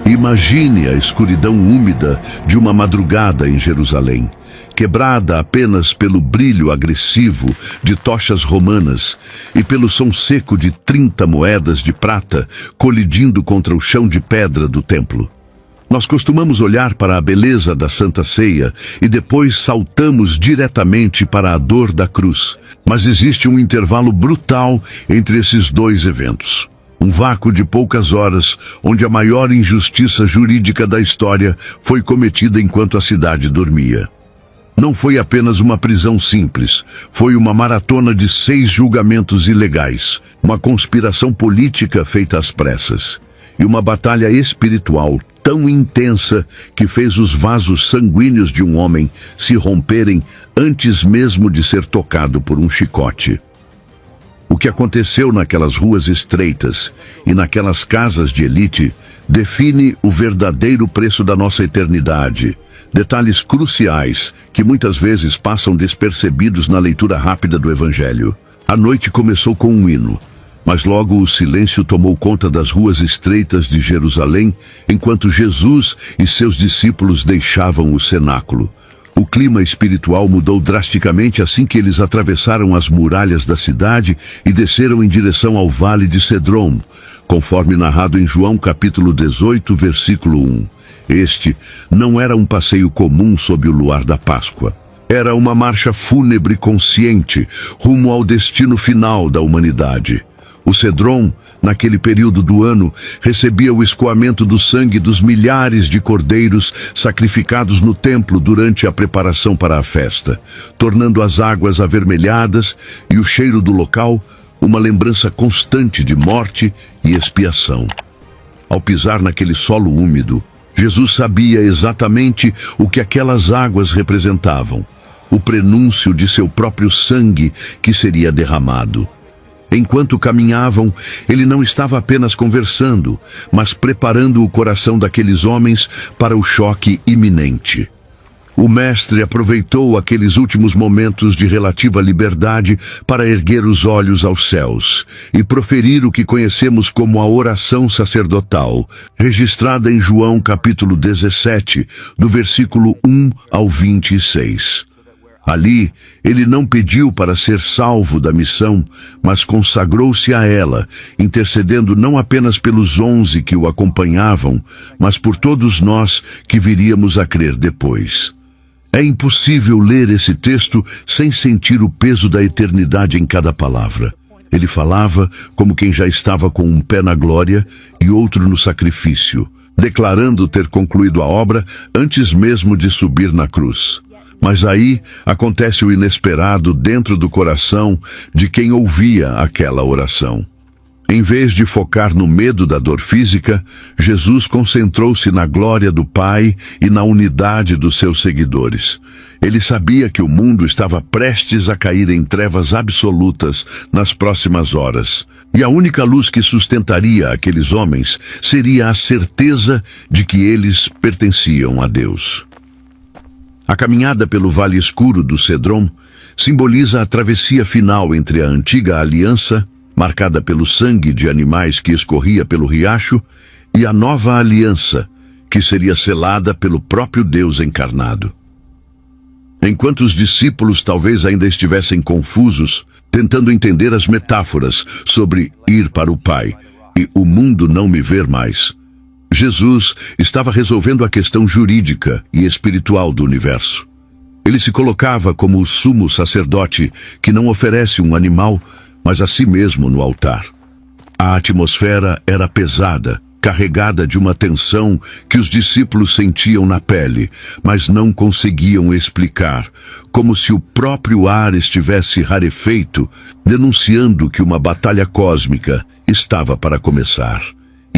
Imagine a escuridão úmida de uma madrugada em Jerusalém, quebrada apenas pelo brilho agressivo de tochas romanas e pelo som seco de 30 moedas de prata colidindo contra o chão de pedra do templo. Nós costumamos olhar para a beleza da Santa Ceia e depois saltamos diretamente para a dor da cruz. Mas existe um intervalo brutal entre esses dois eventos. Um vácuo de poucas horas, onde a maior injustiça jurídica da história foi cometida enquanto a cidade dormia. Não foi apenas uma prisão simples, foi uma maratona de 6 julgamentos ilegais, uma conspiração política feita às pressas, e uma batalha espiritual tão intensa que fez os vasos sanguíneos de um homem se romperem antes mesmo de ser tocado por um chicote. O que aconteceu naquelas ruas estreitas e naquelas casas de elite define o verdadeiro preço da nossa eternidade. Detalhes cruciais que muitas vezes passam despercebidos na leitura rápida do Evangelho. A noite começou com um hino, mas logo o silêncio tomou conta das ruas estreitas de Jerusalém, enquanto Jesus e seus discípulos deixavam o cenáculo. O clima espiritual mudou drasticamente assim que eles atravessaram as muralhas da cidade e desceram em direção ao vale de Cedron, conforme narrado em João capítulo 18, versículo 1. Este não era um passeio comum sob o luar da Páscoa. Era uma marcha fúnebre consciente, rumo ao destino final da humanidade. O Cedron, naquele período do ano, recebia o escoamento do sangue dos milhares de cordeiros sacrificados no templo durante a preparação para a festa, tornando as águas avermelhadas e o cheiro do local uma lembrança constante de morte e expiação. Ao pisar naquele solo úmido, Jesus sabia exatamente o que aquelas águas representavam, o prenúncio de seu próprio sangue que seria derramado. Enquanto caminhavam, ele não estava apenas conversando, mas preparando o coração daqueles homens para o choque iminente. O mestre aproveitou aqueles últimos momentos de relativa liberdade para erguer os olhos aos céus e proferir o que conhecemos como a oração sacerdotal, registrada em João capítulo 17, do versículo 1 ao 26. Ali, ele não pediu para ser salvo da missão, mas consagrou-se a ela, intercedendo não apenas pelos 11 que o acompanhavam, mas por todos nós que viríamos a crer depois. É impossível ler esse texto sem sentir o peso da eternidade em cada palavra. Ele falava como quem já estava com um pé na glória e outro no sacrifício, declarando ter concluído a obra antes mesmo de subir na cruz. Mas aí acontece o inesperado dentro do coração de quem ouvia aquela oração. Em vez de focar no medo da dor física, Jesus concentrou-se na glória do Pai e na unidade dos seus seguidores. Ele sabia que o mundo estava prestes a cair em trevas absolutas nas próximas horas, e a única luz que sustentaria aqueles homens seria a certeza de que eles pertenciam a Deus. A caminhada pelo vale escuro do Cedron simboliza a travessia final entre a antiga aliança, marcada pelo sangue de animais que escorria pelo riacho, e a nova aliança, que seria selada pelo próprio Deus encarnado. Enquanto os discípulos talvez ainda estivessem confusos, tentando entender as metáforas sobre ir para o Pai e o mundo não me ver mais, Jesus estava resolvendo a questão jurídica e espiritual do universo. Ele se colocava como o sumo sacerdote que não oferece um animal, mas a si mesmo no altar. A atmosfera era pesada, carregada de uma tensão que os discípulos sentiam na pele, mas não conseguiam explicar, como se o próprio ar estivesse rarefeito, denunciando que uma batalha cósmica estava para começar.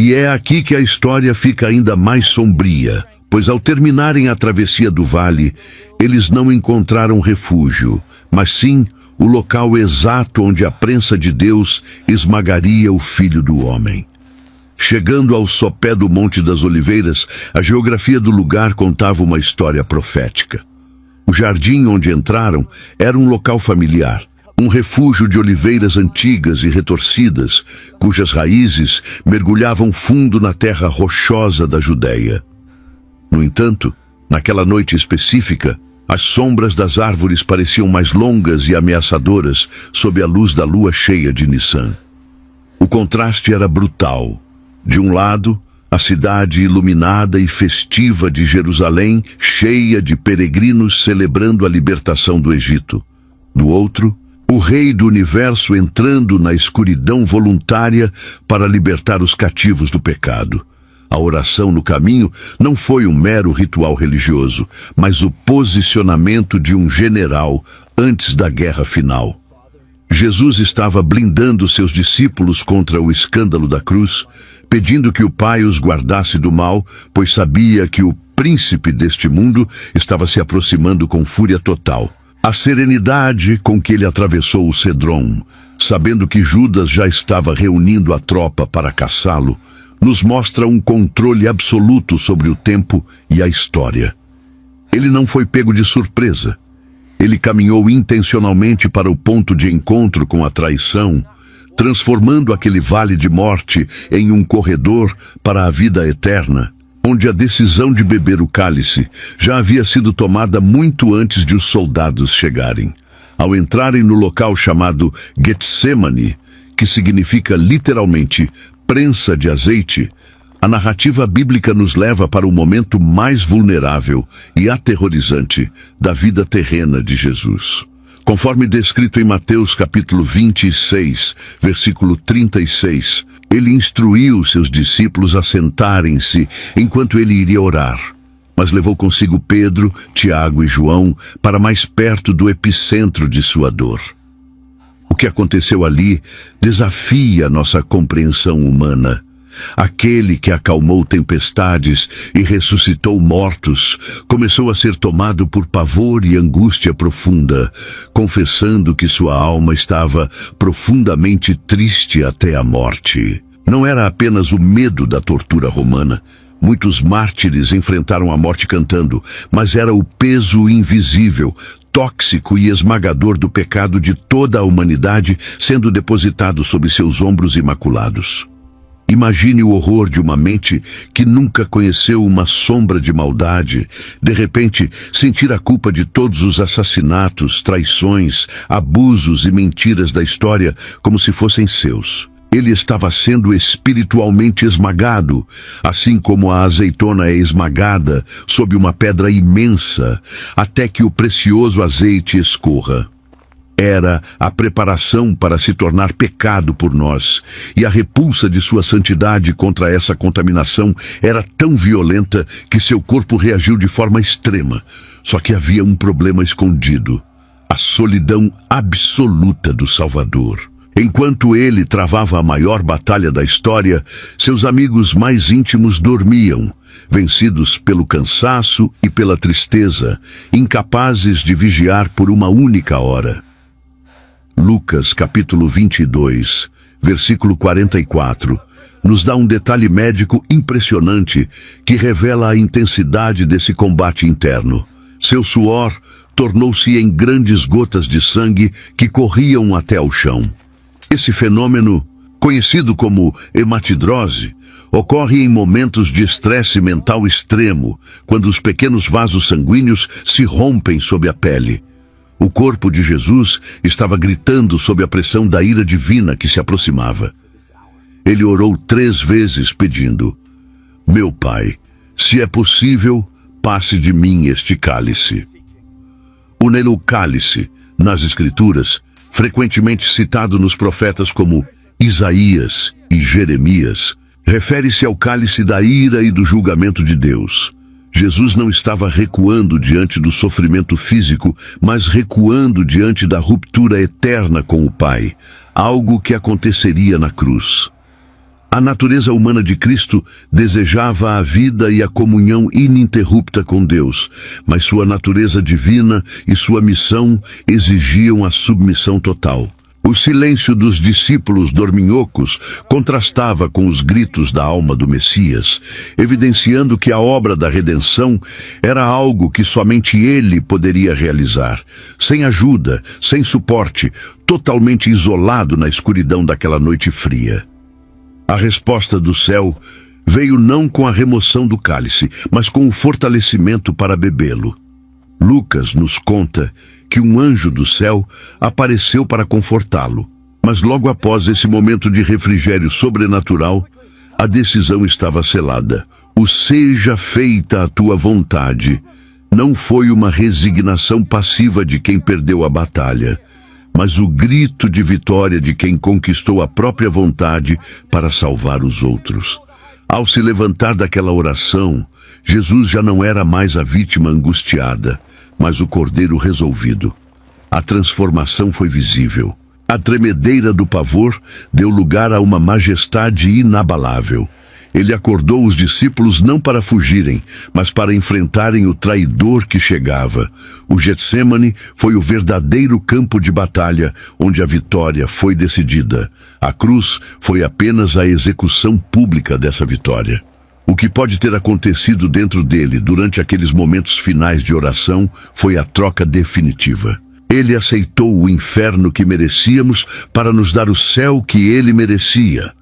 E é aqui que a história fica ainda mais sombria, pois ao terminarem a travessia do vale, eles não encontraram refúgio, mas sim o local exato onde a prensa de Deus esmagaria o Filho do Homem. Chegando ao sopé do Monte das Oliveiras, a geografia do lugar contava uma história profética. O jardim onde entraram era um local familiar, Um refúgio de oliveiras antigas e retorcidas, cujas raízes mergulhavam fundo na terra rochosa da Judéia. No entanto, naquela noite específica, as sombras das árvores pareciam mais longas e ameaçadoras sob a luz da lua cheia de Nissan. O contraste era brutal. De um lado, a cidade iluminada e festiva de Jerusalém, cheia de peregrinos celebrando a libertação do Egito. Do outro, o Rei do Universo entrando na escuridão voluntária para libertar os cativos do pecado. A oração no caminho não foi um mero ritual religioso, mas o posicionamento de um general antes da guerra final. Jesus estava blindando seus discípulos contra o escândalo da cruz, pedindo que o Pai os guardasse do mal, pois sabia que o príncipe deste mundo estava se aproximando com fúria total. A serenidade com que ele atravessou o Cedron, sabendo que Judas já estava reunindo a tropa para caçá-lo, nos mostra um controle absoluto sobre o tempo e a história. Ele não foi pego de surpresa. Ele caminhou intencionalmente para o ponto de encontro com a traição, transformando aquele vale de morte em um corredor para a vida eterna, onde a decisão de beber o cálice já havia sido tomada muito antes de os soldados chegarem. Ao entrarem no local chamado Getsemane, que significa literalmente prensa de azeite, a narrativa bíblica nos leva para o momento mais vulnerável e aterrorizante da vida terrena de Jesus. Conforme descrito em Mateus capítulo 26, versículo 36, ele instruiu seus discípulos a sentarem-se enquanto ele iria orar, mas levou consigo Pedro, Tiago e João para mais perto do epicentro de sua dor. O que aconteceu ali desafia nossa compreensão humana. Aquele que acalmou tempestades e ressuscitou mortos começou a ser tomado por pavor e angústia profunda, confessando que sua alma estava profundamente triste até a morte. Não era apenas o medo da tortura romana. Muitos mártires enfrentaram a morte cantando, mas era o peso invisível, tóxico e esmagador do pecado de toda a humanidade sendo depositado sobre seus ombros imaculados. Imagine o horror de uma mente que nunca conheceu uma sombra de maldade, de repente sentir a culpa de todos os assassinatos, traições, abusos e mentiras da história como se fossem seus. Ele estava sendo espiritualmente esmagado, assim como a azeitona é esmagada sob uma pedra imensa, até que o precioso azeite escorra. Era a preparação para se tornar pecado por nós, e a repulsa de sua santidade contra essa contaminação era tão violenta que seu corpo reagiu de forma extrema. Só que havia um problema escondido: a solidão absoluta do Salvador. Enquanto ele travava a maior batalha da história, seus amigos mais íntimos dormiam, vencidos pelo cansaço e pela tristeza, incapazes de vigiar por uma única hora. Lucas capítulo 22, versículo 44, nos dá um detalhe médico impressionante que revela a intensidade desse combate interno. Seu suor tornou-se em grandes gotas de sangue que corriam até ao chão. Esse fenômeno, conhecido como hematidrose, ocorre em momentos de estresse mental extremo, quando os pequenos vasos sanguíneos se rompem sob a pele. O corpo de Jesus estava gritando sob a pressão da ira divina que se aproximava. Ele orou 3 vezes pedindo: "Meu Pai, se é possível, passe de mim este cálice." O cálice, nas Escrituras, frequentemente citado nos profetas como Isaías e Jeremias, refere-se ao cálice da ira e do julgamento de Deus. Jesus não estava recuando diante do sofrimento físico, mas recuando diante da ruptura eterna com o Pai, algo que aconteceria na cruz. A natureza humana de Cristo desejava a vida e a comunhão ininterrupta com Deus, mas sua natureza divina e sua missão exigiam a submissão total. O silêncio dos discípulos dorminhocos contrastava com os gritos da alma do Messias, evidenciando que a obra da redenção era algo que somente ele poderia realizar, sem ajuda, sem suporte, totalmente isolado na escuridão daquela noite fria. A resposta do céu veio não com a remoção do cálice, mas com o fortalecimento para bebê-lo. Lucas nos conta que um anjo do céu apareceu para confortá-lo. Mas logo após esse momento de refrigério sobrenatural, a decisão estava selada. O seja feita a tua vontade não foi uma resignação passiva de quem perdeu a batalha, mas o grito de vitória de quem conquistou a própria vontade para salvar os outros. Ao se levantar daquela oração, Jesus já não era mais a vítima angustiada, mas o cordeiro resolvido. A transformação foi visível. A tremedeira do pavor deu lugar a uma majestade inabalável. Ele acordou os discípulos não para fugirem, mas para enfrentarem o traidor que chegava. O Getsêmani foi o verdadeiro campo de batalha, onde a vitória foi decidida. A cruz foi apenas a execução pública dessa vitória. O que pode ter acontecido dentro dele durante aqueles momentos finais de oração foi a troca definitiva. Ele aceitou o inferno que merecíamos para nos dar o céu que ele merecia.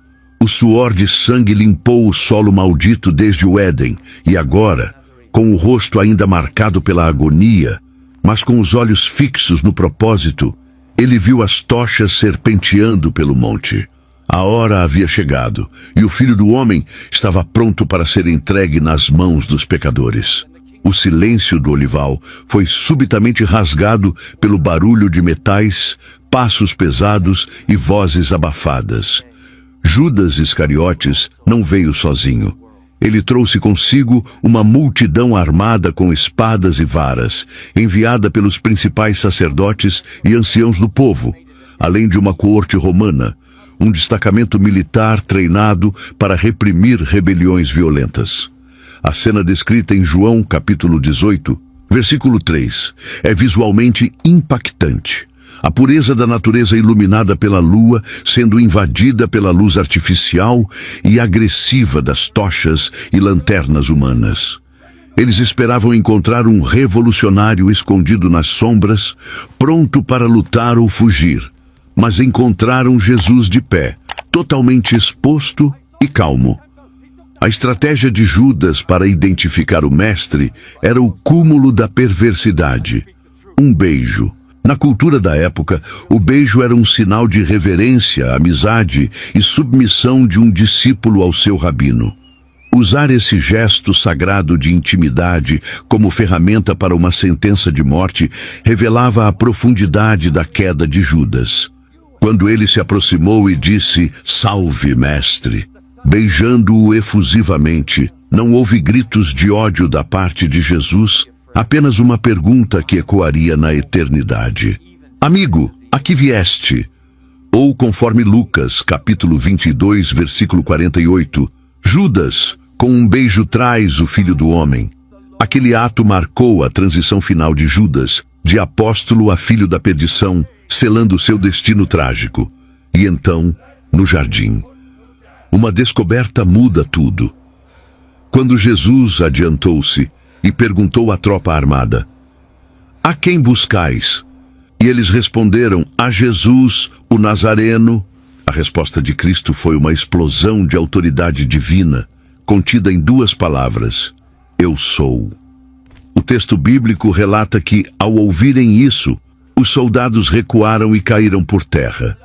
O suor de sangue limpou o solo maldito desde o Éden, e agora, com o rosto ainda marcado pela agonia, mas com os olhos fixos no propósito, ele viu as tochas serpenteando pelo monte. A hora havia chegado, e o Filho do Homem estava pronto para ser entregue nas mãos dos pecadores. O silêncio do olival foi subitamente rasgado pelo barulho de metais, passos pesados e vozes abafadas. Judas Iscariotes não veio sozinho. Ele trouxe consigo uma multidão armada com espadas e varas, enviada pelos principais sacerdotes e anciãos do povo, além de uma coorte romana, um destacamento militar treinado para reprimir rebeliões violentas. A cena descrita em João, capítulo 18, versículo 3, é visualmente impactante. A pureza da natureza iluminada pela lua sendo invadida pela luz artificial e agressiva das tochas e lanternas humanas. Eles esperavam encontrar um revolucionário escondido nas sombras, pronto para lutar ou fugir. Mas encontraram Jesus de pé, totalmente exposto e calmo. A estratégia de Judas para identificar o mestre era o cúmulo da perversidade. Um beijo. Na cultura da época, o beijo era um sinal de reverência, amizade e submissão de um discípulo ao seu rabino. Usar esse gesto sagrado de intimidade como ferramenta para uma sentença de morte revelava a profundidade da queda de Judas. Quando ele se aproximou e disse, "Salve, mestre", beijando-o efusivamente, não houve gritos de ódio da parte de Jesus, apenas uma pergunta que ecoaria na eternidade. "Amigo, a que vieste?" Ou, conforme Lucas, capítulo 22, versículo 48, "Judas, com um beijo traz o Filho do Homem." Aquele ato marcou a transição final de Judas, de apóstolo a filho da perdição, selando seu destino trágico. E então, no jardim, uma descoberta muda tudo. Quando Jesus adiantou-se e perguntou à tropa armada, "A quem buscais?" E eles responderam, "A Jesus, o Nazareno." A resposta de Cristo foi uma explosão de autoridade divina, contida em duas palavras, "Eu sou." O texto bíblico relata que, ao ouvirem isso, os soldados recuaram e caíram por terra.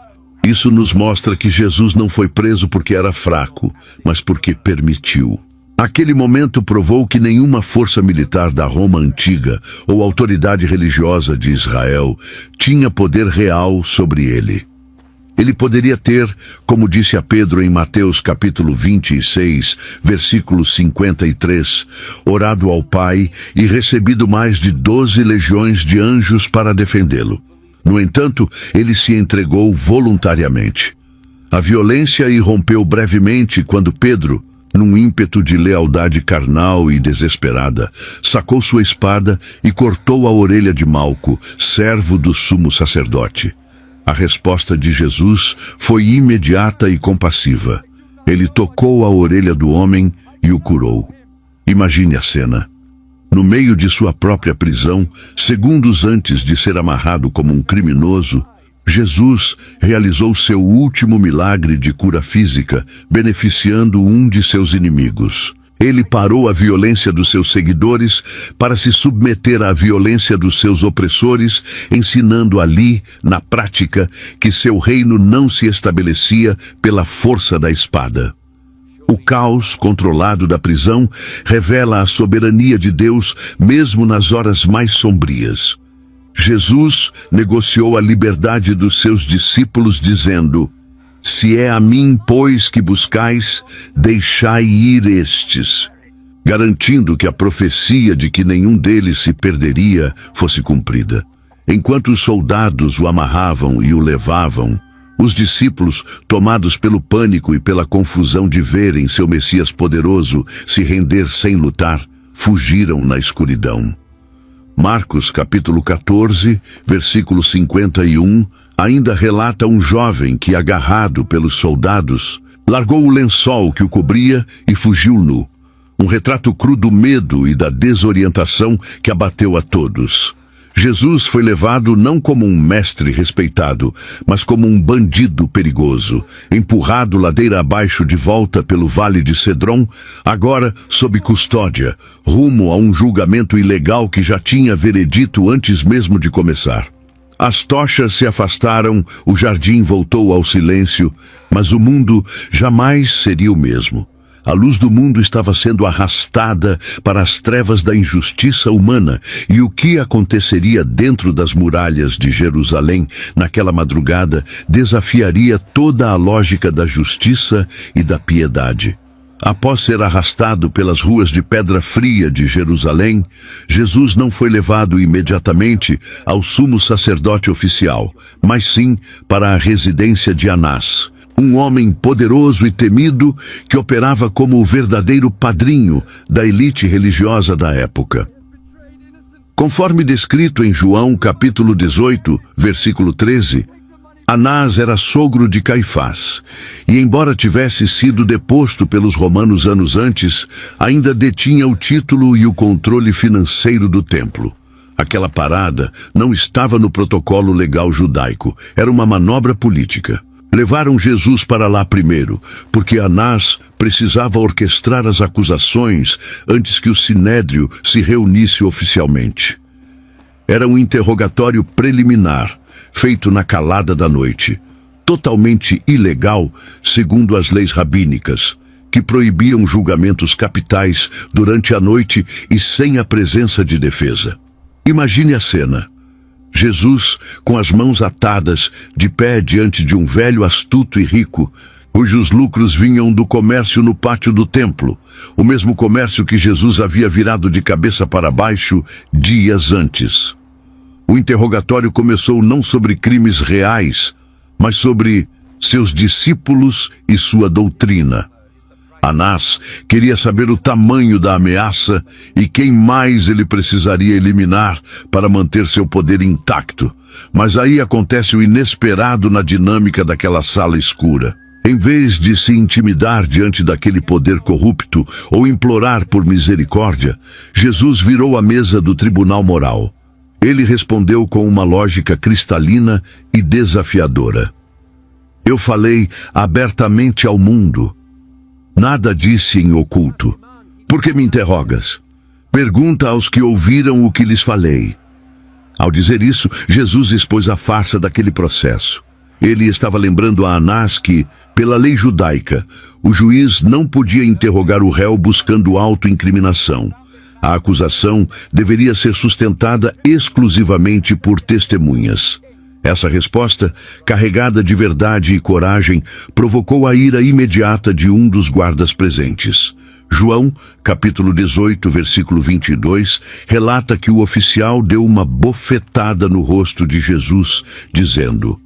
Isso nos mostra que Jesus não foi preso porque era fraco, mas porque permitiu. Aquele momento provou que nenhuma força militar da Roma antiga ou autoridade religiosa de Israel tinha poder real sobre ele. Ele poderia ter, como disse a Pedro em Mateus capítulo 26, versículo 53, orado ao Pai e recebido mais de 12 legiões de anjos para defendê-lo. No entanto, ele se entregou voluntariamente. A violência irrompeu brevemente quando Pedro, num ímpeto de lealdade carnal e desesperada, sacou sua espada e cortou a orelha de Malco, servo do sumo sacerdote. A resposta de Jesus foi imediata e compassiva. Ele tocou a orelha do homem e o curou. Imagine a cena. No meio de sua própria prisão, segundos antes de ser amarrado como um criminoso, Jesus realizou seu último milagre de cura física, beneficiando um de seus inimigos. Ele parou a violência dos seus seguidores para se submeter à violência dos seus opressores, ensinando ali, na prática, que seu reino não se estabelecia pela força da espada. O caos controlado da prisão revela a soberania de Deus mesmo nas horas mais sombrias. Jesus negociou a liberdade dos seus discípulos dizendo: "Se é a mim, pois, que buscais, deixai ir estes", garantindo que a profecia de que nenhum deles se perderia fosse cumprida. Enquanto os soldados o amarravam e o levavam, os discípulos, tomados pelo pânico e pela confusão de verem seu Messias poderoso se render sem lutar, fugiram na escuridão. Marcos capítulo 14, versículo 51, ainda relata um jovem que, agarrado pelos soldados, largou o lençol que o cobria e fugiu nu. Um retrato cru do medo e da desorientação que abateu a todos. Jesus foi levado não como um mestre respeitado, mas como um bandido perigoso, empurrado ladeira abaixo de volta pelo vale de Cedron, agora sob custódia, rumo a um julgamento ilegal que já tinha veredito antes mesmo de começar. As tochas se afastaram, o jardim voltou ao silêncio, mas o mundo jamais seria o mesmo. A luz do mundo estava sendo arrastada para as trevas da injustiça humana, e o que aconteceria dentro das muralhas de Jerusalém naquela madrugada desafiaria toda a lógica da justiça e da piedade. Após ser arrastado pelas ruas de pedra fria de Jerusalém, Jesus não foi levado imediatamente ao sumo sacerdote oficial, mas sim para a residência de Anás, um homem poderoso e temido que operava como o verdadeiro padrinho da elite religiosa da época. Conforme descrito em João capítulo 18, versículo 13, Anás era sogro de Caifás, e embora tivesse sido deposto pelos romanos anos antes, ainda detinha o título e o controle financeiro do templo. Aquela parada não estava no protocolo legal judaico, era uma manobra política. Levaram Jesus para lá primeiro, porque Anás precisava orquestrar as acusações antes que o sinédrio se reunisse oficialmente. Era um interrogatório preliminar, feito na calada da noite, totalmente ilegal segundo as leis rabínicas, que proibiam julgamentos capitais durante a noite e sem a presença de defesa. Imagine a cena. Jesus, com as mãos atadas, de pé diante de um velho astuto e rico, cujos lucros vinham do comércio no pátio do templo, o mesmo comércio que Jesus havia virado de cabeça para baixo dias antes. O interrogatório começou não sobre crimes reais, mas sobre seus discípulos e sua doutrina. Anás queria saber o tamanho da ameaça e quem mais ele precisaria eliminar para manter seu poder intacto. Mas aí acontece o inesperado na dinâmica daquela sala escura. Em vez de se intimidar diante daquele poder corrupto ou implorar por misericórdia, Jesus virou a mesa do tribunal moral. Ele respondeu com uma lógica cristalina e desafiadora. Eu falei abertamente ao mundo. Nada disse em oculto. Por que me interrogas? Pergunta aos que ouviram o que lhes falei. Ao dizer isso, Jesus expôs a farsa daquele processo. Ele estava lembrando a Anás que, pela lei judaica, o juiz não podia interrogar o réu buscando autoincriminação. A acusação deveria ser sustentada exclusivamente por testemunhas. Essa resposta, carregada de verdade e coragem, provocou a ira imediata de um dos guardas presentes. João, capítulo 18, versículo 22, relata que o oficial deu uma bofetada no rosto de Jesus, dizendo: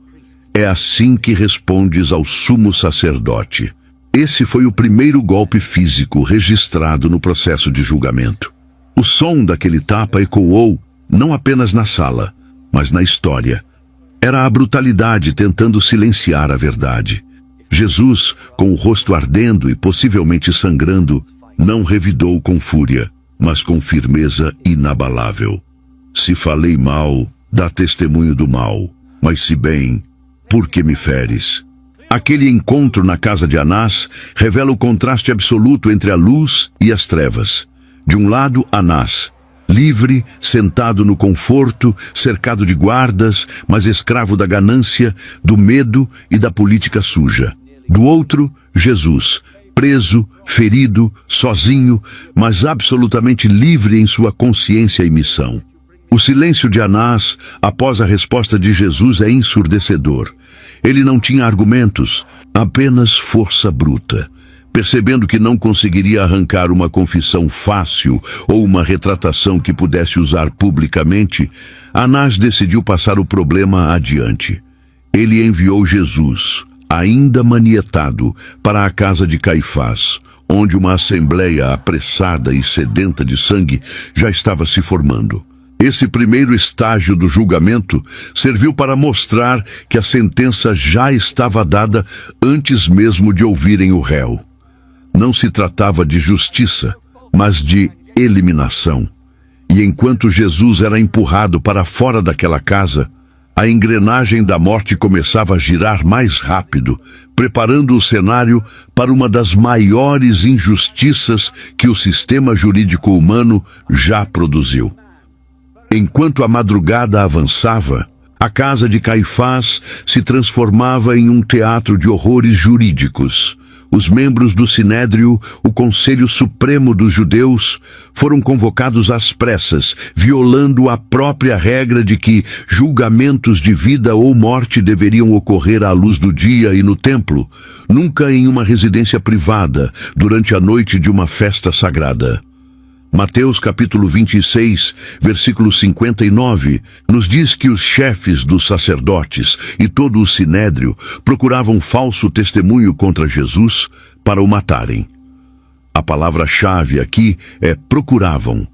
"É assim que respondes ao sumo sacerdote." Esse foi o primeiro golpe físico registrado no processo de julgamento. O som daquele tapa ecoou não apenas na sala, mas na história. Era a brutalidade tentando silenciar a verdade. Jesus, com o rosto ardendo e possivelmente sangrando, não revidou com fúria, mas com firmeza inabalável. Se falei mal, dá testemunho do mal, mas se bem, por que me feres? Aquele encontro na casa de Anás revela o contraste absoluto entre a luz e as trevas. De um lado, Anás, livre, sentado no conforto, cercado de guardas, mas escravo da ganância, do medo e da política suja. Do outro, Jesus, preso, ferido, sozinho, mas absolutamente livre em sua consciência e missão. O silêncio de Anás, após a resposta de Jesus, é ensurdecedor. Ele não tinha argumentos, apenas força bruta. Percebendo que não conseguiria arrancar uma confissão fácil ou uma retratação que pudesse usar publicamente, Anás decidiu passar o problema adiante. Ele enviou Jesus, ainda manietado, para a casa de Caifás, onde uma assembleia apressada e sedenta de sangue já estava se formando. Esse primeiro estágio do julgamento serviu para mostrar que a sentença já estava dada antes mesmo de ouvirem o réu. Não se tratava de justiça, mas de eliminação. E enquanto Jesus era empurrado para fora daquela casa, a engrenagem da morte começava a girar mais rápido, preparando o cenário para uma das maiores injustiças que o sistema jurídico humano já produziu. Enquanto a madrugada avançava, a casa de Caifás se transformava em um teatro de horrores jurídicos. Os membros do Sinédrio, o Conselho Supremo dos Judeus, foram convocados às pressas, violando a própria regra de que julgamentos de vida ou morte deveriam ocorrer à luz do dia e no templo, nunca em uma residência privada, durante a noite de uma festa sagrada. Mateus capítulo 26, versículo 59, nos diz que os chefes dos sacerdotes e todo o sinédrio procuravam falso testemunho contra Jesus para o matarem. A palavra-chave aqui é procuravam.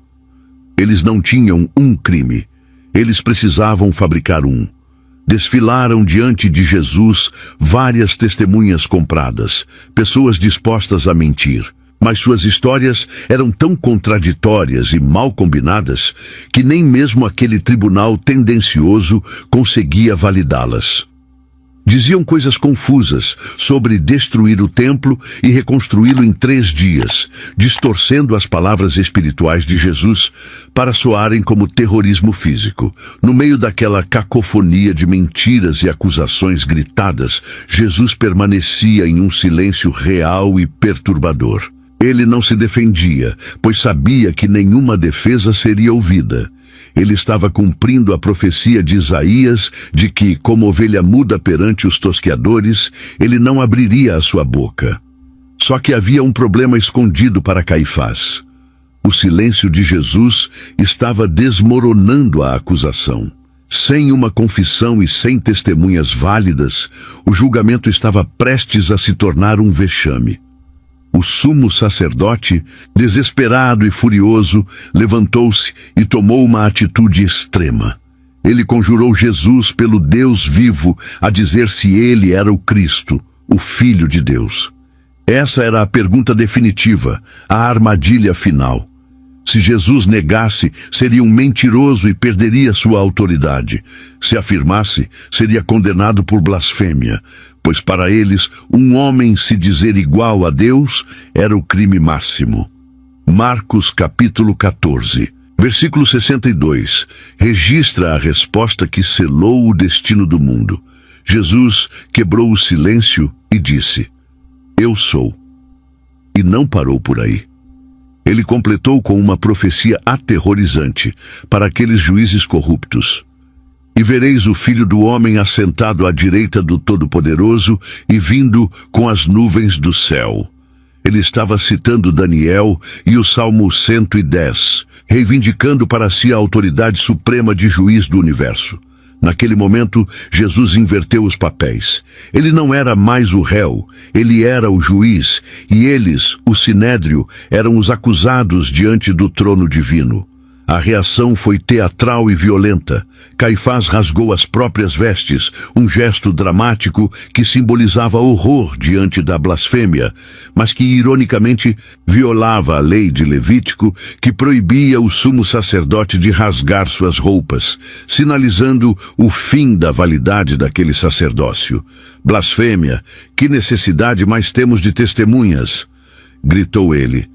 Eles não tinham um crime, eles precisavam fabricar um. Desfilaram diante de Jesus várias testemunhas compradas, pessoas dispostas a mentir. Mas suas histórias eram tão contraditórias e mal combinadas que nem mesmo aquele tribunal tendencioso conseguia validá-las. Diziam coisas confusas sobre destruir o templo e reconstruí-lo em 3 dias, distorcendo as palavras espirituais de Jesus para soarem como terrorismo físico. No meio daquela cacofonia de mentiras e acusações gritadas, Jesus permanecia em um silêncio real e perturbador. Ele não se defendia, pois sabia que nenhuma defesa seria ouvida. Ele estava cumprindo a profecia de Isaías de que, como ovelha muda perante os tosqueadores, ele não abriria a sua boca. Só que havia um problema escondido para Caifás. O silêncio de Jesus estava desmoronando a acusação. Sem uma confissão e sem testemunhas válidas, o julgamento estava prestes a se tornar um vexame. O sumo sacerdote, desesperado e furioso, levantou-se e tomou uma atitude extrema. Ele conjurou Jesus pelo Deus vivo a dizer se ele era o Cristo, o Filho de Deus. Essa era a pergunta definitiva, a armadilha final. Se Jesus negasse, seria um mentiroso e perderia sua autoridade. Se afirmasse, seria condenado por blasfêmia, pois para eles, um homem se dizer igual a Deus era o crime máximo. Marcos capítulo 14, versículo 62, registra a resposta que selou o destino do mundo. Jesus quebrou o silêncio e disse: "Eu sou." E não parou por aí. Ele completou com uma profecia aterrorizante para aqueles juízes corruptos. "E vereis o Filho do Homem assentado à direita do Todo-Poderoso e vindo com as nuvens do céu." Ele estava citando Daniel e o Salmo 110, reivindicando para si a autoridade suprema de juiz do universo. Naquele momento, Jesus inverteu os papéis. Ele não era mais o réu, ele era o juiz, e eles, o sinédrio, eram os acusados diante do trono divino. A reação foi teatral e violenta. Caifás rasgou as próprias vestes, um gesto dramático que simbolizava horror diante da blasfêmia, mas que, ironicamente, violava a lei de Levítico, que proibia o sumo sacerdote de rasgar suas roupas, sinalizando o fim da validade daquele sacerdócio. Blasfêmia! Que necessidade mais temos de testemunhas? Gritou ele.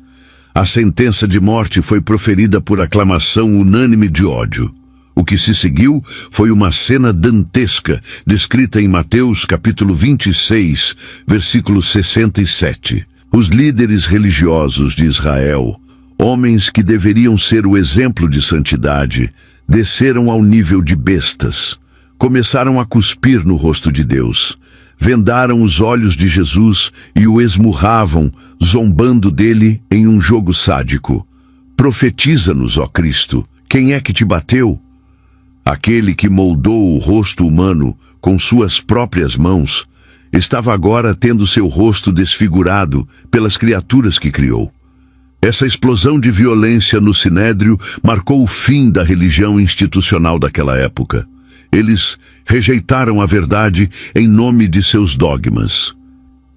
A sentença de morte foi proferida por aclamação unânime de ódio. O que se seguiu foi uma cena dantesca, descrita em Mateus capítulo 26, versículo 67. Os líderes religiosos de Israel, homens que deveriam ser o exemplo de santidade, desceram ao nível de bestas. Começaram a cuspir no rosto de Deus. Vendaram os olhos de Jesus e o esmurravam, zombando dele em um jogo sádico. Profetiza-nos, ó Cristo, quem é que te bateu? Aquele que moldou o rosto humano com suas próprias mãos, estava agora tendo seu rosto desfigurado pelas criaturas que criou. Essa explosão de violência no Sinédrio marcou o fim da religião institucional daquela época. Eles rejeitaram a verdade em nome de seus dogmas.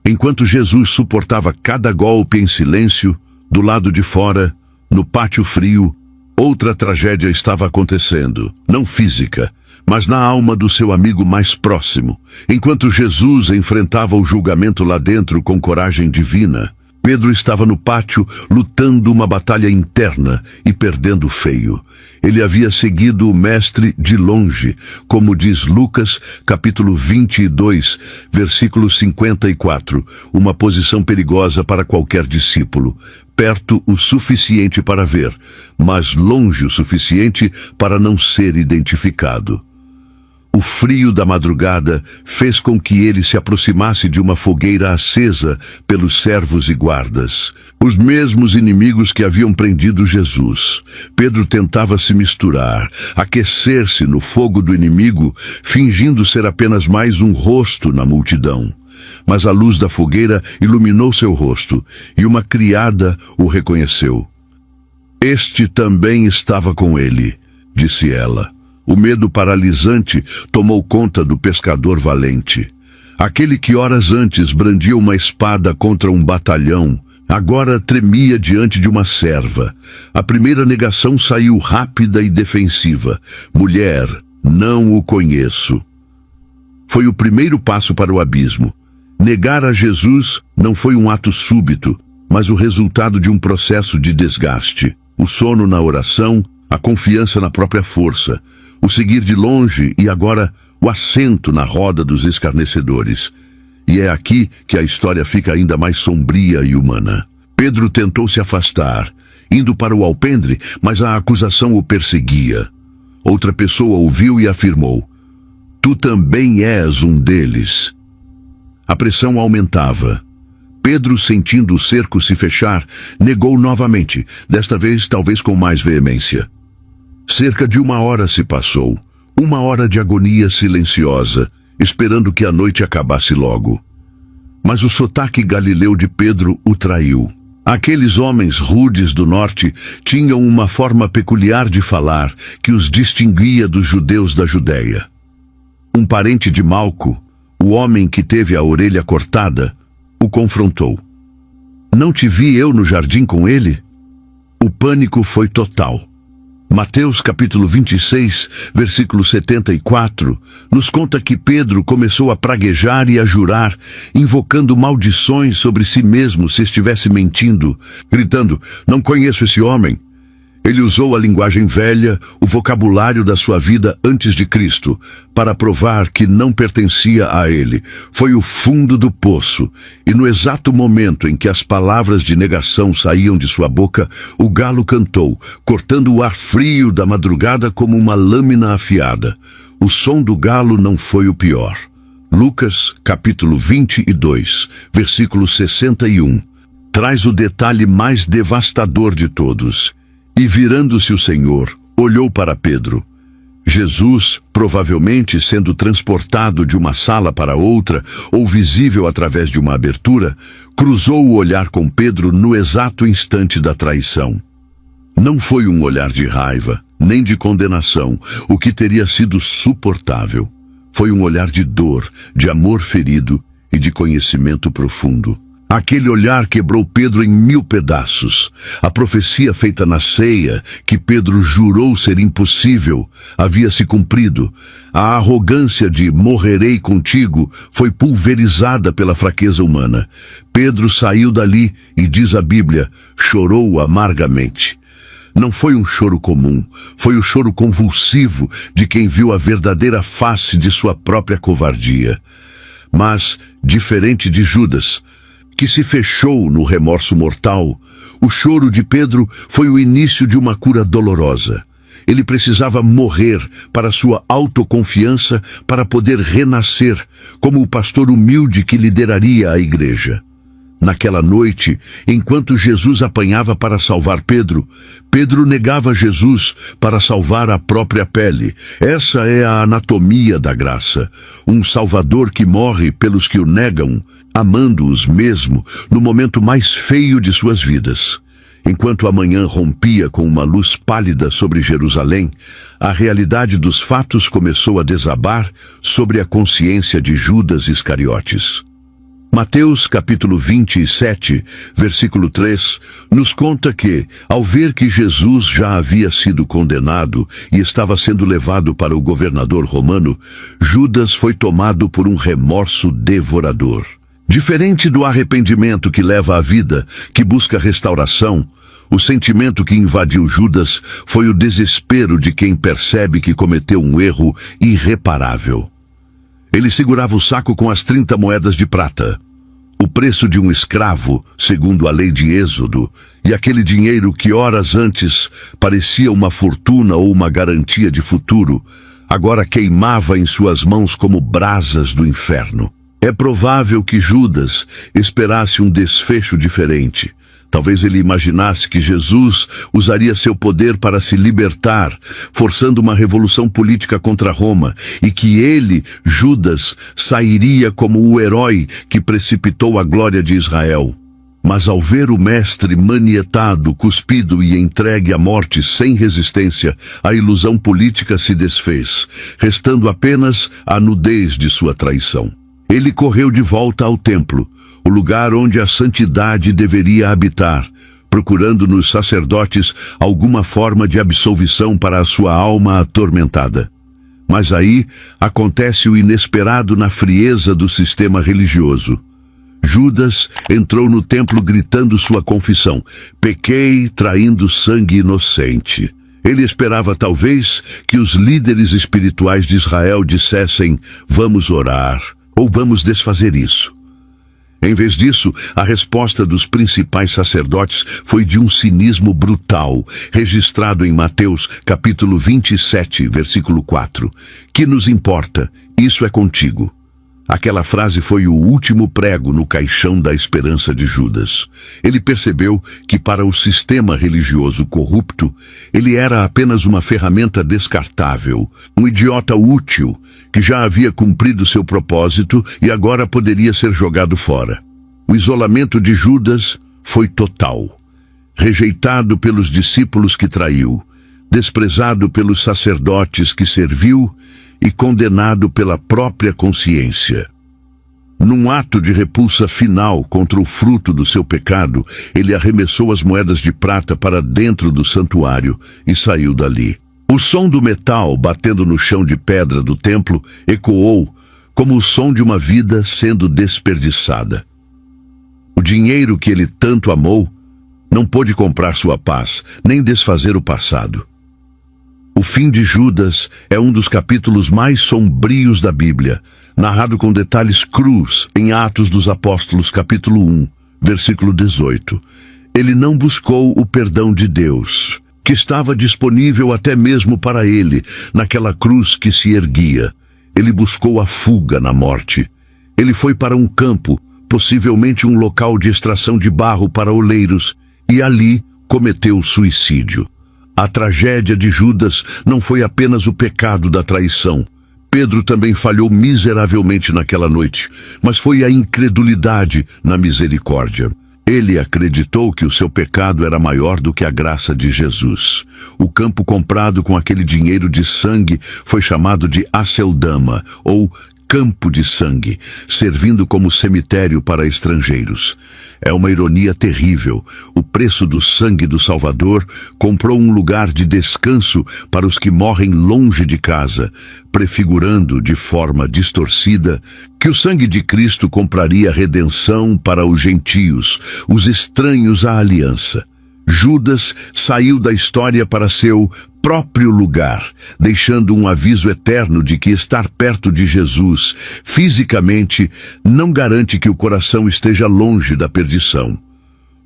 Enquanto Jesus suportava cada golpe em silêncio, do lado de fora, no pátio frio, outra tragédia estava acontecendo, não física, mas na alma do seu amigo mais próximo. Enquanto Jesus enfrentava o julgamento lá dentro com coragem divina, Pedro estava no pátio lutando uma batalha interna e perdendo feio. Ele havia seguido o mestre de longe, como diz Lucas, capítulo 22, versículo 54, uma posição perigosa para qualquer discípulo, perto o suficiente para ver, mas longe o suficiente para não ser identificado. O frio da madrugada fez com que ele se aproximasse de uma fogueira acesa pelos servos e guardas, os mesmos inimigos que haviam prendido Jesus. Pedro tentava se misturar, aquecer-se no fogo do inimigo, fingindo ser apenas mais um rosto na multidão. Mas a luz da fogueira iluminou seu rosto, e uma criada o reconheceu. Este também estava com ele, disse ela. O medo paralisante tomou conta do pescador valente. Aquele que horas antes brandia uma espada contra um batalhão, agora tremia diante de uma serva. A primeira negação saiu rápida e defensiva. Mulher, não o conheço. Foi o primeiro passo para o abismo. Negar a Jesus não foi um ato súbito, mas o resultado de um processo de desgaste. O sono na oração, a confiança na própria força, o seguir de longe e agora o assento na roda dos escarnecedores. E é aqui que a história fica ainda mais sombria e humana. Pedro tentou se afastar, indo para o alpendre, mas a acusação o perseguia. Outra pessoa ouviu e afirmou: "Tu também és um deles." A pressão aumentava. Pedro, sentindo o cerco se fechar, negou novamente, desta vez talvez com mais veemência. Cerca de 1 hora se passou, 1 hora de agonia silenciosa, esperando que a noite acabasse logo. Mas o sotaque galileu de Pedro o traiu. Aqueles homens rudes do norte tinham uma forma peculiar de falar que os distinguia dos judeus da Judéia. Um parente de Malco, o homem que teve a orelha cortada, o confrontou. "Não te vi eu no jardim com ele?" O pânico foi total. Mateus capítulo 26, versículo 74, nos conta que Pedro começou a praguejar e a jurar, invocando maldições sobre si mesmo se estivesse mentindo, gritando: "Não conheço esse homem." Ele usou a linguagem velha, o vocabulário da sua vida antes de Cristo, para provar que não pertencia a ele. Foi o fundo do poço, e no exato momento em que as palavras de negação saíam de sua boca, o galo cantou, cortando o ar frio da madrugada como uma lâmina afiada. O som do galo não foi o pior. Lucas, capítulo 22, versículo 61, traz o detalhe mais devastador de todos. E virando-se o Senhor, olhou para Pedro. Jesus, provavelmente sendo transportado de uma sala para outra, ou visível através de uma abertura, cruzou o olhar com Pedro no exato instante da traição. Não foi um olhar de raiva, nem de condenação, o que teria sido suportável. Foi um olhar de dor, de amor ferido e de conhecimento profundo. Aquele olhar quebrou Pedro em 1000 pedaços. A profecia feita na ceia, que Pedro jurou ser impossível, havia se cumprido. A arrogância de morrerei contigo foi pulverizada pela fraqueza humana. Pedro saiu dali e, diz a Bíblia, chorou amargamente. Não foi um choro comum, foi o choro convulsivo de quem viu a verdadeira face de sua própria covardia. Mas, diferente de Judas, que se fechou no remorso mortal, o choro de Pedro foi o início de uma cura dolorosa. Ele precisava morrer para sua autoconfiança, para poder renascer, como o pastor humilde que lideraria a igreja. Naquela noite, enquanto Jesus apanhava para salvar Pedro, Pedro negava Jesus para salvar a própria pele. Essa é a anatomia da graça. Um Salvador que morre pelos que o negam, amando-os mesmo no momento mais feio de suas vidas. Enquanto a manhã rompia com uma luz pálida sobre Jerusalém, a realidade dos fatos começou a desabar sobre a consciência de Judas Iscariotes. Mateus capítulo 27, versículo 3, nos conta que, ao ver que Jesus já havia sido condenado e estava sendo levado para o governador romano, Judas foi tomado por um remorso devorador. Diferente do arrependimento que leva à vida, que busca restauração, o sentimento que invadiu Judas foi o desespero de quem percebe que cometeu um erro irreparável. Ele segurava o saco com as 30 moedas de prata, o preço de um escravo, segundo a lei de Êxodo, e aquele dinheiro que horas antes parecia uma fortuna ou uma garantia de futuro, agora queimava em suas mãos como brasas do inferno. É provável que Judas esperasse um desfecho diferente. Talvez ele imaginasse que Jesus usaria seu poder para se libertar, forçando uma revolução política contra Roma, e que ele, Judas, sairia como o herói que precipitou a glória de Israel. Mas ao ver o mestre manietado, cuspido e entregue à morte sem resistência, a ilusão política se desfez, restando apenas a nudez de sua traição. Ele correu de volta ao templo, o lugar onde a santidade deveria habitar, procurando nos sacerdotes alguma forma de absolvição para a sua alma atormentada. Mas aí acontece o inesperado na frieza do sistema religioso. Judas entrou no templo gritando sua confissão: pequei traindo sangue inocente. Ele esperava talvez que os líderes espirituais de Israel dissessem: vamos orar, ou vamos desfazer isso. Em vez disso, a resposta dos principais sacerdotes foi de um cinismo brutal, registrado em Mateus capítulo 27, versículo 4. Que nos importa? Isso é contigo. Aquela frase foi o último prego no caixão da esperança de Judas. Ele percebeu que para o sistema religioso corrupto, ele era apenas uma ferramenta descartável, um idiota útil que já havia cumprido seu propósito e agora poderia ser jogado fora. O isolamento de Judas foi total. Rejeitado pelos discípulos que traiu, desprezado pelos sacerdotes que serviu e condenado pela própria consciência. Num ato de repulsa final contra o fruto do seu pecado, ele arremessou as moedas de prata para dentro do santuário e saiu dali. O som do metal batendo no chão de pedra do templo ecoou como o som de uma vida sendo desperdiçada. O dinheiro que ele tanto amou não pôde comprar sua paz, nem desfazer o passado. O fim de Judas é um dos capítulos mais sombrios da Bíblia, narrado com detalhes crus em Atos dos Apóstolos, capítulo 1, versículo 18. Ele não buscou o perdão de Deus, que estava disponível até mesmo para ele, naquela cruz que se erguia. Ele buscou a fuga na morte. Ele foi para um campo, possivelmente um local de extração de barro para oleiros, e ali cometeu suicídio. A tragédia de Judas não foi apenas o pecado da traição. Pedro também falhou miseravelmente naquela noite, mas foi a incredulidade na misericórdia. Ele acreditou que o seu pecado era maior do que a graça de Jesus. O campo comprado com aquele dinheiro de sangue foi chamado de Aceldama, ou campo de sangue, servindo como cemitério para estrangeiros. É uma ironia terrível. O preço do sangue do Salvador comprou um lugar de descanso para os que morrem longe de casa, prefigurando de forma distorcida que o sangue de Cristo compraria redenção para os gentios, os estranhos à aliança. Judas saiu da história para seu próprio lugar, deixando um aviso eterno de que estar perto de Jesus, fisicamente, não garante que o coração esteja longe da perdição.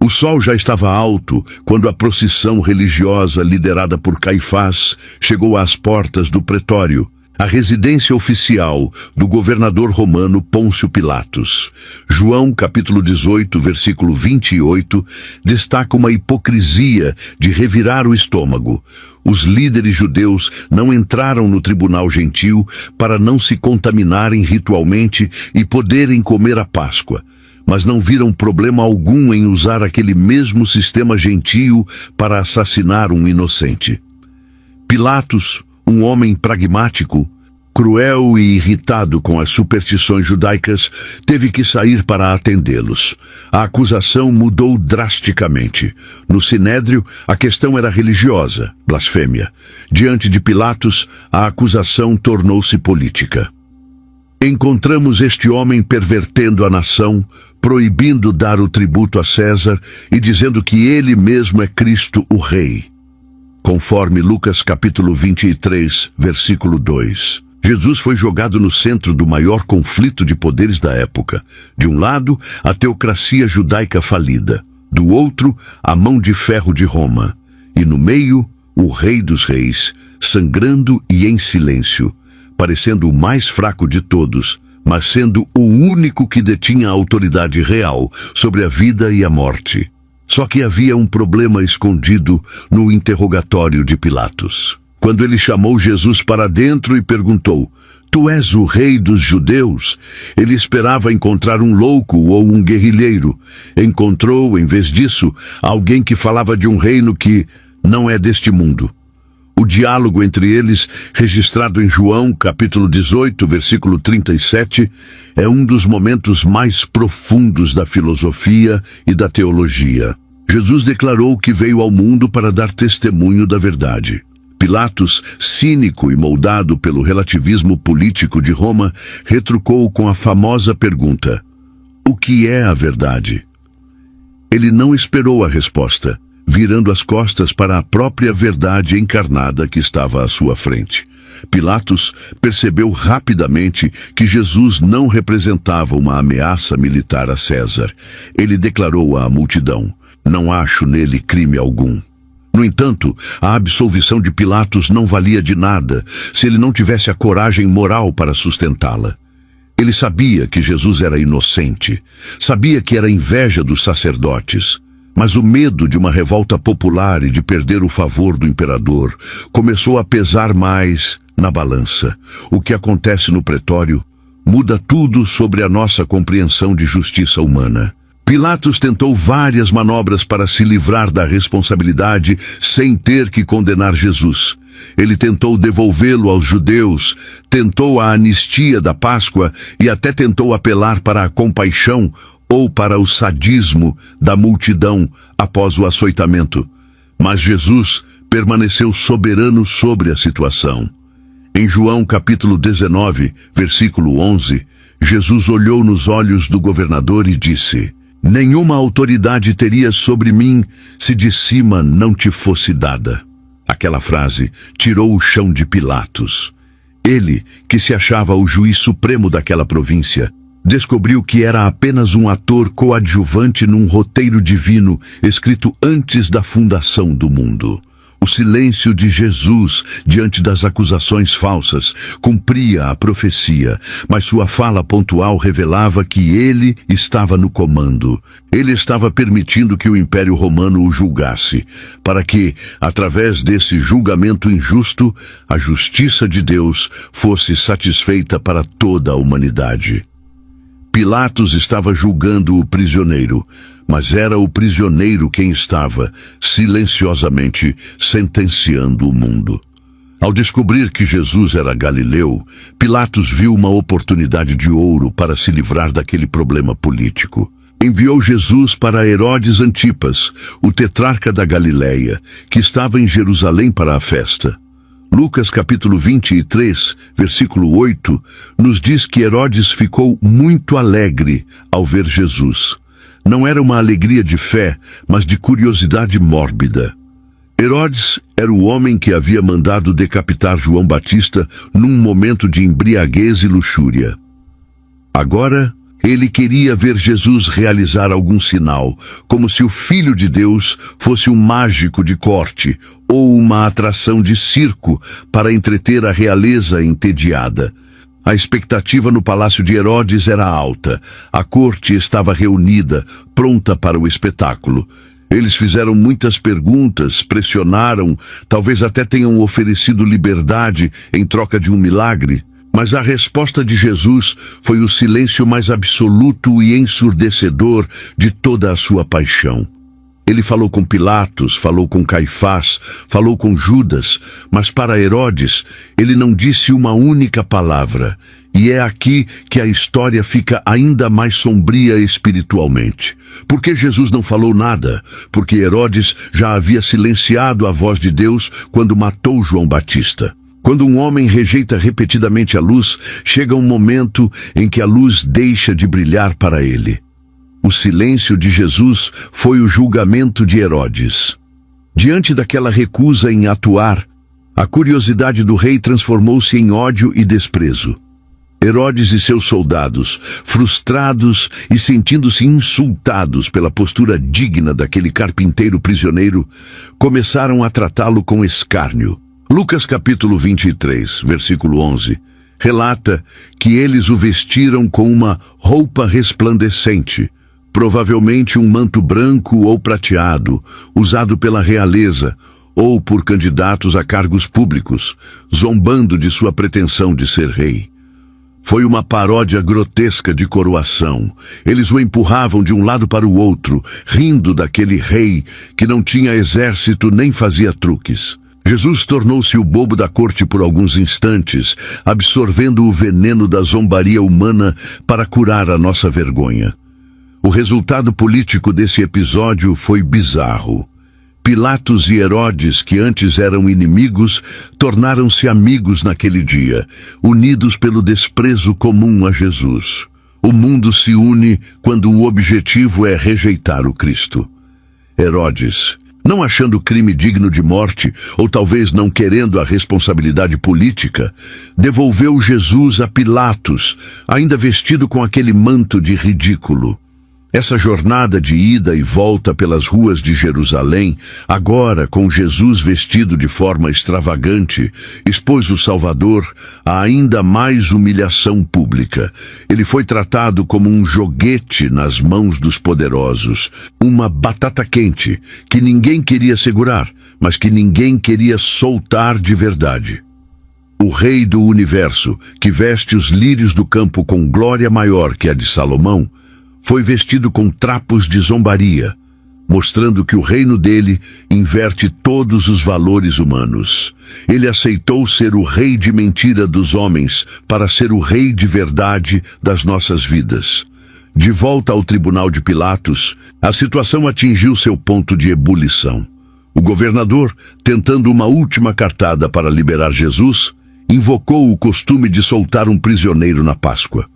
O sol já estava alto quando a procissão religiosa liderada por Caifás chegou às portas do pretório, a residência oficial do governador romano Pôncio Pilatos. João, capítulo 18, versículo 28, destaca uma hipocrisia de revirar o estômago. Os líderes judeus não entraram no tribunal gentil para não se contaminarem ritualmente e poderem comer a Páscoa, mas não viram problema algum em usar aquele mesmo sistema gentio para assassinar um inocente. Pilatos, um homem pragmático, cruel e irritado com as superstições judaicas, teve que sair para atendê-los. A acusação mudou drasticamente. No Sinédrio, a questão era religiosa, blasfêmia. Diante de Pilatos, a acusação tornou-se política. Encontramos este homem pervertendo a nação, proibindo dar o tributo a César e dizendo que ele mesmo é Cristo, o Rei. Conforme Lucas capítulo 23, versículo 2. Jesus foi jogado no centro do maior conflito de poderes da época. De um lado, a teocracia judaica falida. Do outro, a mão de ferro de Roma. E no meio, o Rei dos Reis, sangrando e em silêncio, parecendo o mais fraco de todos, mas sendo o único que detinha a autoridade real sobre a vida e a morte. Só que havia um problema escondido no interrogatório de Pilatos. Quando ele chamou Jesus para dentro e perguntou: "Tu és o rei dos judeus?", ele esperava encontrar um louco ou um guerrilheiro. Encontrou, em vez disso, alguém que falava de um reino que não é deste mundo. O diálogo entre eles, registrado em João, capítulo 18, versículo 37, é um dos momentos mais profundos da filosofia e da teologia. Jesus declarou que veio ao mundo para dar testemunho da verdade. Pilatos, cínico e moldado pelo relativismo político de Roma, retrucou com a famosa pergunta: "O que é a verdade?" Ele não esperou a resposta, virando as costas para a própria verdade encarnada que estava à sua frente. Pilatos percebeu rapidamente que Jesus não representava uma ameaça militar a César. Ele declarou à multidão: "Não acho nele crime algum." No entanto, a absolvição de Pilatos não valia de nada se ele não tivesse a coragem moral para sustentá-la. Ele sabia que Jesus era inocente, sabia que era inveja dos sacerdotes, mas o medo de uma revolta popular e de perder o favor do imperador começou a pesar mais na balança. O que acontece no pretório muda tudo sobre a nossa compreensão de justiça humana. Pilatos tentou várias manobras para se livrar da responsabilidade sem ter que condenar Jesus. Ele tentou devolvê-lo aos judeus, tentou a anistia da Páscoa e até tentou apelar para a compaixão ou para o sadismo da multidão após o açoitamento. Mas Jesus permaneceu soberano sobre a situação. Em João capítulo 19, versículo 11, Jesus olhou nos olhos do governador e disse: "Nenhuma autoridade terias sobre mim se de cima não te fosse dada." Aquela frase tirou o chão de Pilatos. Ele, que se achava o juiz supremo daquela província, descobriu que era apenas um ator coadjuvante num roteiro divino escrito antes da fundação do mundo. O silêncio de Jesus diante das acusações falsas cumpria a profecia, mas sua fala pontual revelava que ele estava no comando. Ele estava permitindo que o Império Romano o julgasse, para que, através desse julgamento injusto, a justiça de Deus fosse satisfeita para toda a humanidade. Pilatos estava julgando o prisioneiro, mas era o prisioneiro quem estava, silenciosamente, sentenciando o mundo. Ao descobrir que Jesus era galileu, Pilatos viu uma oportunidade de ouro para se livrar daquele problema político. Enviou Jesus para Herodes Antipas, o tetrarca da Galileia, que estava em Jerusalém para a festa. Lucas capítulo 23, versículo 8, nos diz que Herodes ficou muito alegre ao ver Jesus. Não era uma alegria de fé, mas de curiosidade mórbida. Herodes era o homem que havia mandado decapitar João Batista num momento de embriaguez e luxúria. Agora, ele queria ver Jesus realizar algum sinal, como se o Filho de Deus fosse um mágico de corte ou uma atração de circo para entreter a realeza entediada. A expectativa no palácio de Herodes era alta. A corte estava reunida, pronta para o espetáculo. Eles fizeram muitas perguntas, pressionaram, talvez até tenham oferecido liberdade em troca de um milagre. Mas a resposta de Jesus foi o silêncio mais absoluto e ensurdecedor de toda a sua paixão. Ele falou com Pilatos, falou com Caifás, falou com Judas, mas para Herodes ele não disse uma única palavra. E é aqui que a história fica ainda mais sombria espiritualmente. Por que Jesus não falou nada? Porque Herodes já havia silenciado a voz de Deus quando matou João Batista. Quando um homem rejeita repetidamente a luz, chega um momento em que a luz deixa de brilhar para ele. O silêncio de Jesus foi o julgamento de Herodes. Diante daquela recusa em atuar, a curiosidade do rei transformou-se em ódio e desprezo. Herodes e seus soldados, frustrados e sentindo-se insultados pela postura digna daquele carpinteiro prisioneiro, começaram a tratá-lo com escárnio. Lucas capítulo 23, versículo 11, relata que eles o vestiram com uma roupa resplandecente, provavelmente um manto branco ou prateado, usado pela realeza ou por candidatos a cargos públicos, zombando de sua pretensão de ser rei. Foi uma paródia grotesca de coroação. Eles o empurravam de um lado para o outro, rindo daquele rei que não tinha exército nem fazia truques. Jesus tornou-se o bobo da corte por alguns instantes, absorvendo o veneno da zombaria humana para curar a nossa vergonha. O resultado político desse episódio foi bizarro. Pilatos e Herodes, que antes eram inimigos, tornaram-se amigos naquele dia, unidos pelo desprezo comum a Jesus. O mundo se une quando o objetivo é rejeitar o Cristo. Herodes, não achando o crime digno de morte, ou talvez não querendo a responsabilidade política, devolveu Jesus a Pilatos, ainda vestido com aquele manto de ridículo. Essa jornada de ida e volta pelas ruas de Jerusalém, agora com Jesus vestido de forma extravagante, expôs o Salvador a ainda mais humilhação pública. Ele foi tratado como um joguete nas mãos dos poderosos, uma batata quente que ninguém queria segurar, mas que ninguém queria soltar de verdade. O Rei do Universo, que veste os lírios do campo com glória maior que a de Salomão, foi vestido com trapos de zombaria, mostrando que o reino dele inverte todos os valores humanos. Ele aceitou ser o rei de mentira dos homens para ser o rei de verdade das nossas vidas. De volta ao tribunal de Pilatos, a situação atingiu seu ponto de ebulição. O governador, tentando uma última cartada para liberar Jesus, invocou o costume de soltar um prisioneiro na Páscoa.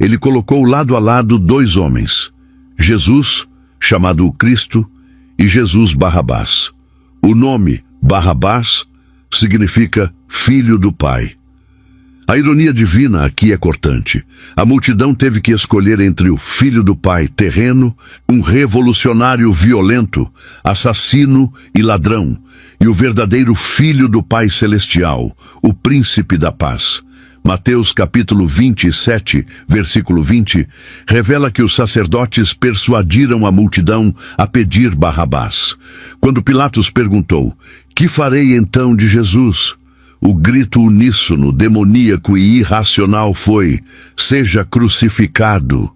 Ele colocou lado a lado dois homens, Jesus, chamado o Cristo, e Jesus Barrabás. O nome Barrabás significa filho do Pai. A ironia divina aqui é cortante. A multidão teve que escolher entre o filho do Pai terreno, um revolucionário violento, assassino e ladrão, e o verdadeiro filho do Pai celestial, o príncipe da paz. Mateus capítulo 27, versículo 20, revela que os sacerdotes persuadiram a multidão a pedir Barrabás. Quando Pilatos perguntou, "Que farei então de Jesus?", o grito uníssono, demoníaco e irracional foi, "Seja crucificado."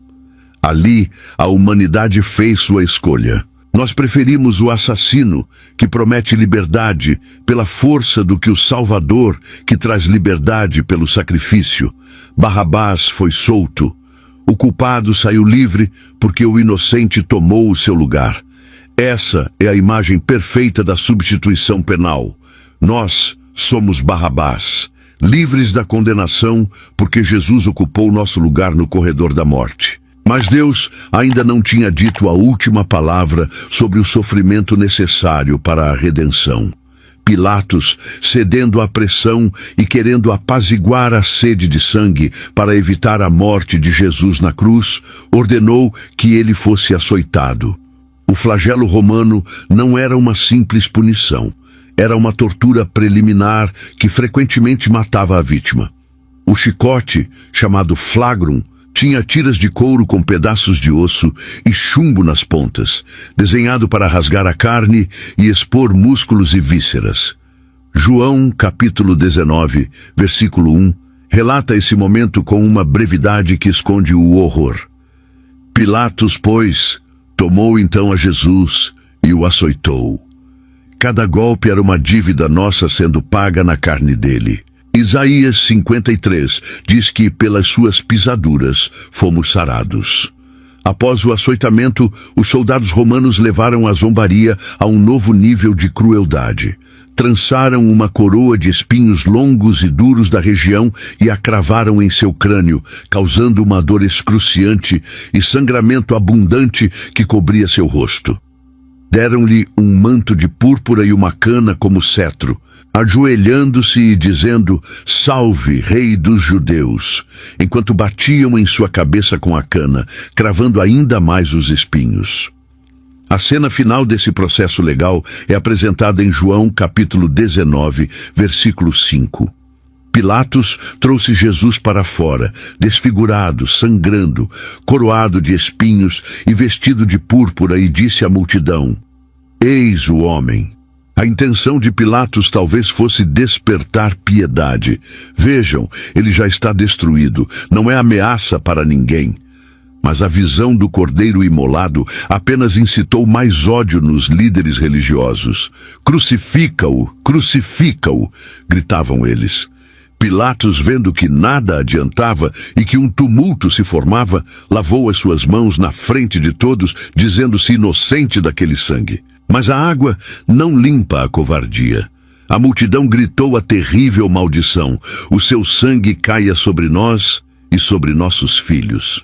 Ali, a humanidade fez sua escolha. Nós preferimos o assassino, que promete liberdade, pela força do que o Salvador, que traz liberdade pelo sacrifício. Barrabás foi solto. O culpado saiu livre porque o inocente tomou o seu lugar. Essa é a imagem perfeita da substituição penal. Nós somos Barrabás, livres da condenação porque Jesus ocupou nosso lugar no corredor da morte. Mas Deus ainda não tinha dito a última palavra sobre o sofrimento necessário para a redenção. Pilatos, cedendo à pressão e querendo apaziguar a sede de sangue para evitar a morte de Jesus na cruz, ordenou que ele fosse açoitado. O flagelo romano não era uma simples punição. Era uma tortura preliminar que frequentemente matava a vítima. O chicote, chamado flagrum, tinha tiras de couro com pedaços de osso e chumbo nas pontas, desenhado para rasgar a carne e expor músculos e vísceras. João, capítulo 19, versículo 1, relata esse momento com uma brevidade que esconde o horror. Pilatos, pois, tomou então a Jesus e o açoitou. Cada golpe era uma dívida nossa sendo paga na carne dele. Isaías 53 diz que pelas suas pisaduras fomos sarados. Após o açoitamento, os soldados romanos levaram a zombaria a um novo nível de crueldade. Trançaram uma coroa de espinhos longos e duros da região e a cravaram em seu crânio, causando uma dor excruciante e sangramento abundante que cobria seu rosto. Deram-lhe um manto de púrpura e uma cana como cetro, ajoelhando-se e dizendo, "Salve, Rei dos Judeus", enquanto batiam em sua cabeça com a cana, cravando ainda mais os espinhos. A cena final desse processo legal é apresentada em João capítulo 19, versículo 5. Pilatos trouxe Jesus para fora, desfigurado, sangrando, coroado de espinhos e vestido de púrpura, e disse à multidão, "Eis o homem." A intenção de Pilatos talvez fosse despertar piedade. Vejam, ele já está destruído, não é ameaça para ninguém. Mas a visão do cordeiro imolado apenas incitou mais ódio nos líderes religiosos. "Crucifica-o, crucifica-o", gritavam eles. Pilatos, vendo que nada adiantava e que um tumulto se formava, lavou as suas mãos na frente de todos, dizendo-se inocente daquele sangue. Mas a água não limpa a covardia. A multidão gritou a terrível maldição: "O seu sangue caia sobre nós e sobre nossos filhos."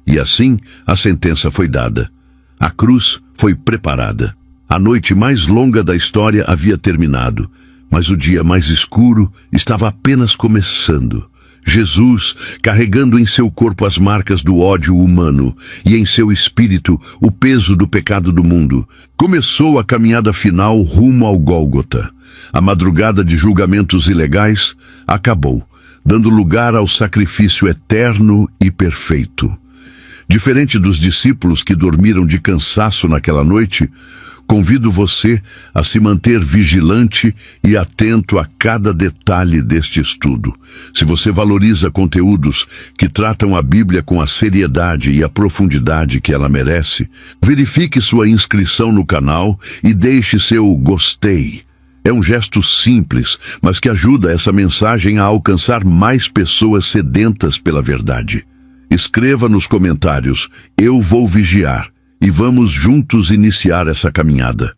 E assim a sentença foi dada. A cruz foi preparada. A noite mais longa da história havia terminado, mas o dia mais escuro estava apenas começando. Jesus, carregando em seu corpo as marcas do ódio humano e em seu espírito o peso do pecado do mundo, começou a caminhada final rumo ao Gólgota. A madrugada de julgamentos ilegais acabou, dando lugar ao sacrifício eterno e perfeito. Diferente dos discípulos que dormiram de cansaço naquela noite, convido você a se manter vigilante e atento a cada detalhe deste estudo. Se você valoriza conteúdos que tratam a Bíblia com a seriedade e a profundidade que ela merece, verifique sua inscrição no canal e deixe seu gostei. É um gesto simples, mas que ajuda essa mensagem a alcançar mais pessoas sedentas pela verdade. Escreva nos comentários, "Eu vou vigiar", e vamos juntos iniciar essa caminhada.